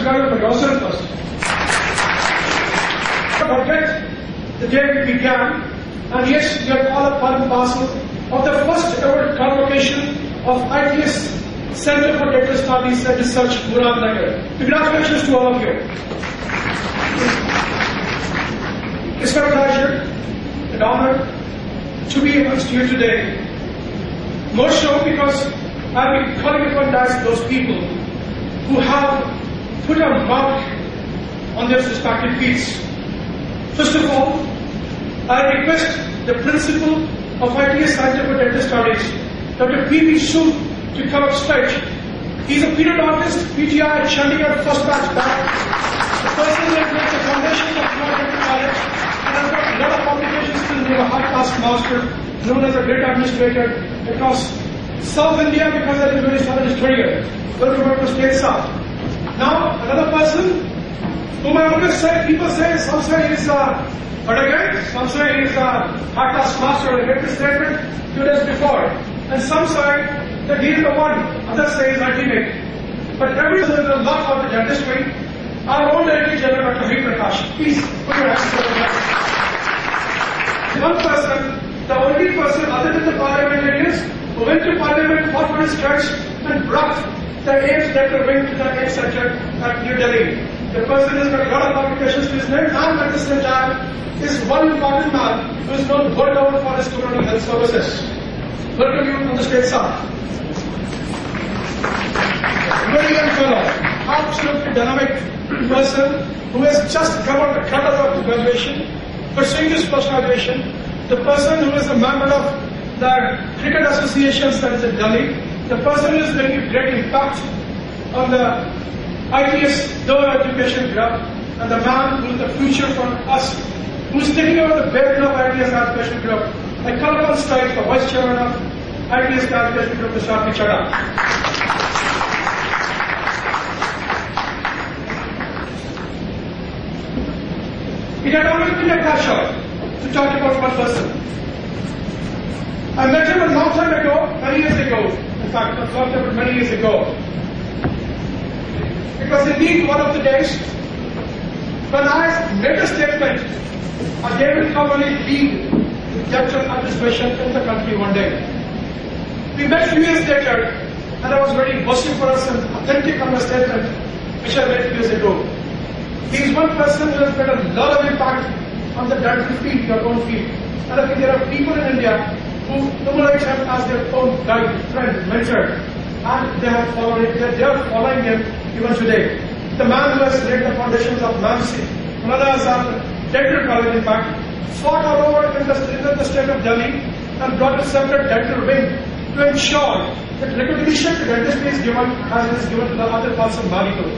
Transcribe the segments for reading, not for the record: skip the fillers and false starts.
congratulate for yourself first. Forget the day we began, and yes, we are all a part and parcel of the first ever convocation of ITS Center for Data Studies and Research, Muradnagar. Congratulations to all of you. It's my pleasure and honor to be amongst you today. More so because I've been calling upon those people who have put a mark on their respective fields. First of all, I request the principal of ITS Center for Data Studies, Dr. P.V. Sood, to come up stage. He's a period artist, PGI at Chandigarh, first batch back. The person that built the foundation of Convocation College, and has got a lot of publications to do, a high-class master, known as a great administrator across South India because that is where he started his career. Welcome to State South. Now, another person whom I always say, people say, some say he's but again, some say he's a high-class master, a great statement 2 days before. And some say that he is the one, others say he's ultimate. But everyone is a lot of the dentistry. Our own Director General, Dr. V. Prakash. Please put your hands together. One person, the only person other than the parliamentarians, who went to Parliament, fought for his rights, and brought the AIDS dental wing to the AIDS Center at New Delhi. The person has got a lot of publications to his name, and at the same time is one important man who is known world over for his community health services. Welcome you on the State South. Very young fellow, absolutely dynamic person who has just come out the cutoff of graduation, pursuing his post graduation. The person who is a member of the cricket associations that is in Delhi. The person who is making a great impact on the ITS lower education group, and the man who is the future for us, who is taking over the baton of ITS education group. I call upon stage the Vice Chairman of ITS education group, Mr. R. P. Chadha. It had always been a pleasure to talk about one person. I met him a long time ago, many years ago. In fact, not long time, but many years ago. It was indeed one of the days when I made a statement, I will probably lead dental administration in the country one day. We met a few years later, and I was very vociferous and authentic on the statement which I made a few years ago. He is one person who has made a lot of impact on the dental field, your own field. And I think there are people in India who emulate him as their own guide, friend, mentor, and they are following him even today. The man who has laid the foundations of MAMC, another as a dental college, in fact, fought all over in the state of Delhi and brought a separate dental wing to ensure that recognition to dentistry is given as it is given to the other parts of medical.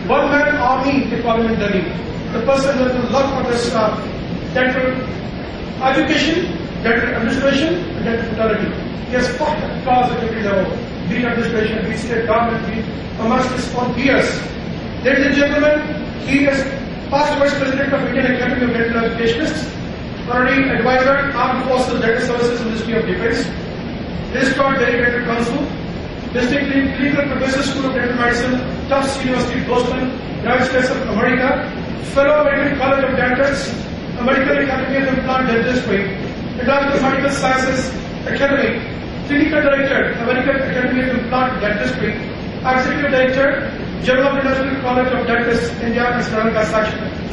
One man army, they call him in Delhi. The person who has a lot for this dental education, dental administration, and dental fraternity. He has fought the cause at every level, be it administration, be it state government, be it amongst his own peers. Ladies and gentlemen, he is past Vice President of Indian Academy of Dental Educationists, honorary advisor, Armed Forces Dental Services, Ministry of Defense, Registrar Delegated Council, District Clinical Professor, School of Dental Medicine, Tufts University, Boston, United States of America, Fellow American College of Dentists, American Academy of Implant Dentistry, International Medical Sciences Academy, Clinical Director, American Academy of Implant Dentistry, Executive Director, Journal of International College of Dentists, India and Sri Lanka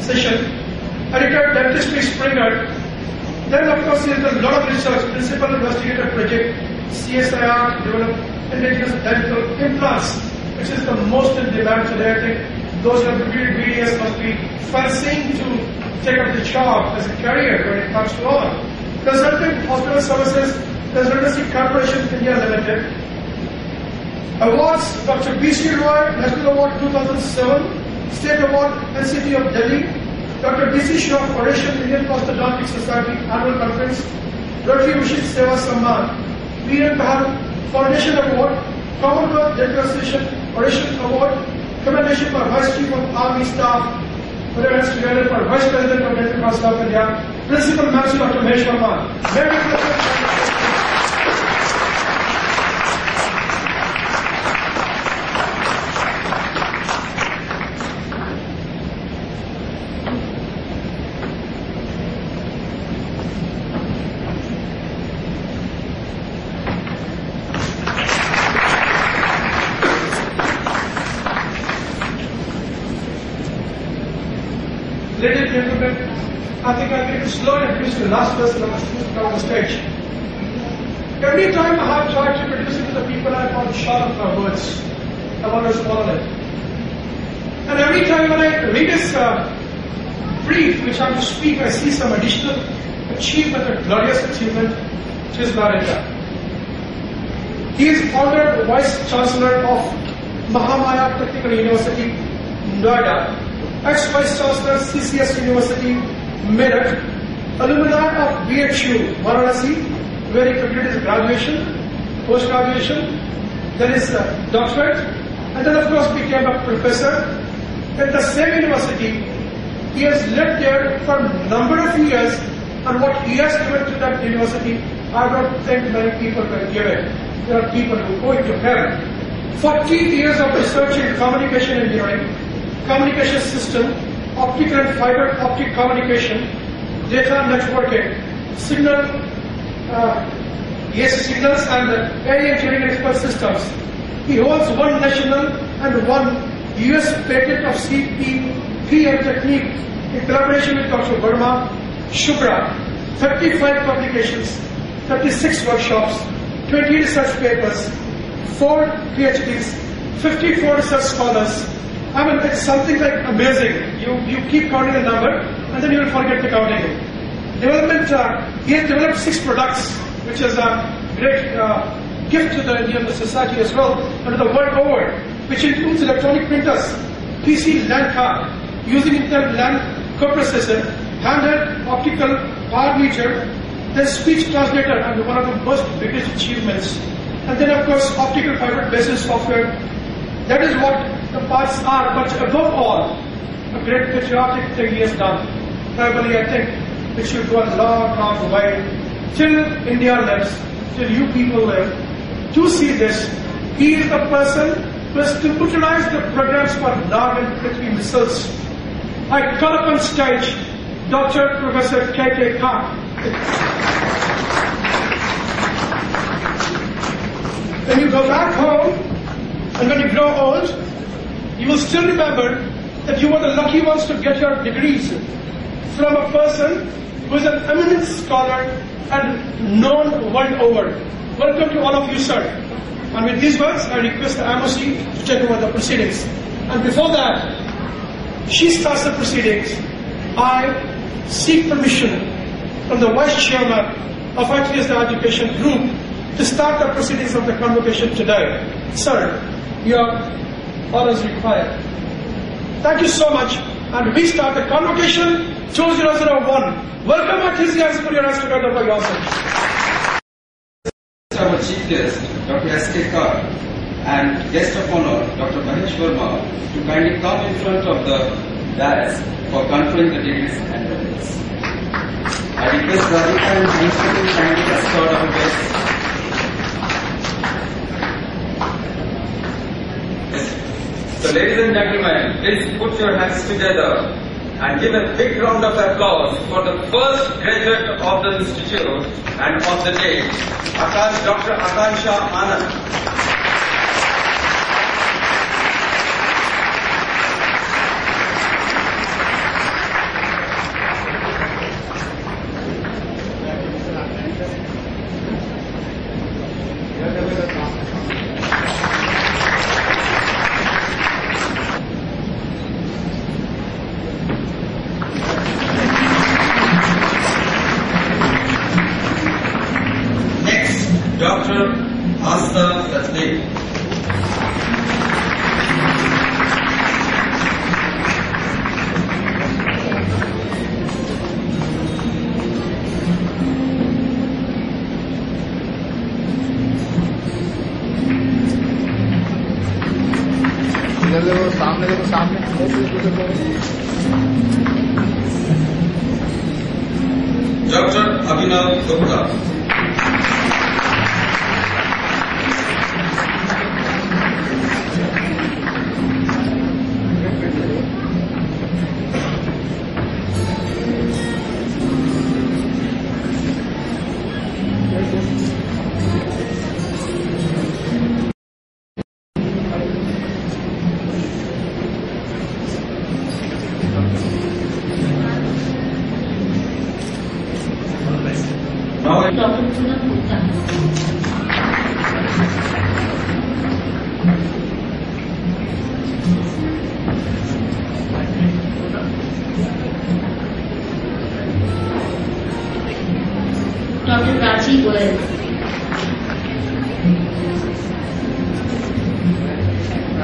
session, Editor, Dentistry Springer. Then, of course, he has done a lot of research, Principal Investigator Project, CSIR, developed indigenous dental implants, which is the most in demand today. I think those who have completed BDS must be fancying to take up the job as a career when it comes to all. Consulting Hospital Services, Consultancy Corporation India Limited. Awards, Dr. B.C. Roy, National Award 2007, State Award, NCT of Delhi, Dr. B.C. Shaw Foundation, Indian Prosthodontic Society Annual Conference, Rotary Vishit Seva Samman, Veer Pahal Foundation Award, Commonwealth Dental Association Foundation Award, Commendation for Vice Chief of Army Staff, put your hands together for Vice President of Dental Council of India, Principal Master Dr. Mahesh Verma. gentlemen, I think I'm going to slowly introduce the last person on the stage. Every time I have tried to introduce it to the people, I fall short of my words. I've always followed it. And every time when I read this brief, which I'm to speak, I see some additional achievement, a glorious achievement, which is not in that. He is founder, Vice Chancellor of Mahamaya Technical University, Noida, ex-Vice Chancellor, CCS University, Meerut, alumni of BHU, Varanasi, where he completed his graduation, post-graduation, then his doctorate, and then of course became a professor. At the same university, he has lived there for a number of years, and what he has given to that university, I don't think many people can give it. There are people who go into heaven. 40 years of research in communication engineering, communication system, optical and fiber optic communication, data networking, signals and area engineering expert systems. He holds one national and one US patent of CPPM technique in collaboration with Dr. Verma, Shubra, 35 publications, 36 workshops, 20 research papers, 4 PhDs, 54 research scholars. I mean, it's something like amazing. You keep counting the number, and then you will forget the counting. Development, he has developed 6 products, which is a great gift to the Indian society as well, and the world over, which includes electronic printers, PC LAN card, using Intel LAN coprocessor, handheld optical power meter, then speech translator, and one of the most biggest achievements. And then of course optical fiber basis software. That is what the parts are, but above all, a great patriotic thing he has done. Probably I think it should go a long way till India lives, till you people live, to see this. He is the person who has utilized the programs for Nav and Prithvi missiles. I call up on stage Dr. Professor K.K. Khan. When you go back home, and when you grow old, you will still remember that you were the lucky ones to get your degrees from a person who is an eminent scholar and known world over. Welcome to all of you, sir. And with these words, I request the MOC to take over the proceedings. And before that, she starts the proceedings. I seek permission from the Vice Chairman of ITS the Education Group to start the proceedings of the convocation today. Sir, your orders required. Thank you so much, and we start the convocation 2001. Welcome, artisans, put your hands together for yourself. Our chief guest, Dr. S.K. Kar, and guest of honor, Dr. Mahesh Verma, to kindly come in front of the dais for conferring the degrees and medals. I request Radhika and Einstein to kindly escort our guests. So ladies and gentlemen, please put your hands together and give a big round of applause for the first graduate of the institute and of the day, Dr. Akansha Anand. Dr. Abhinav Gupta.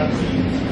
country.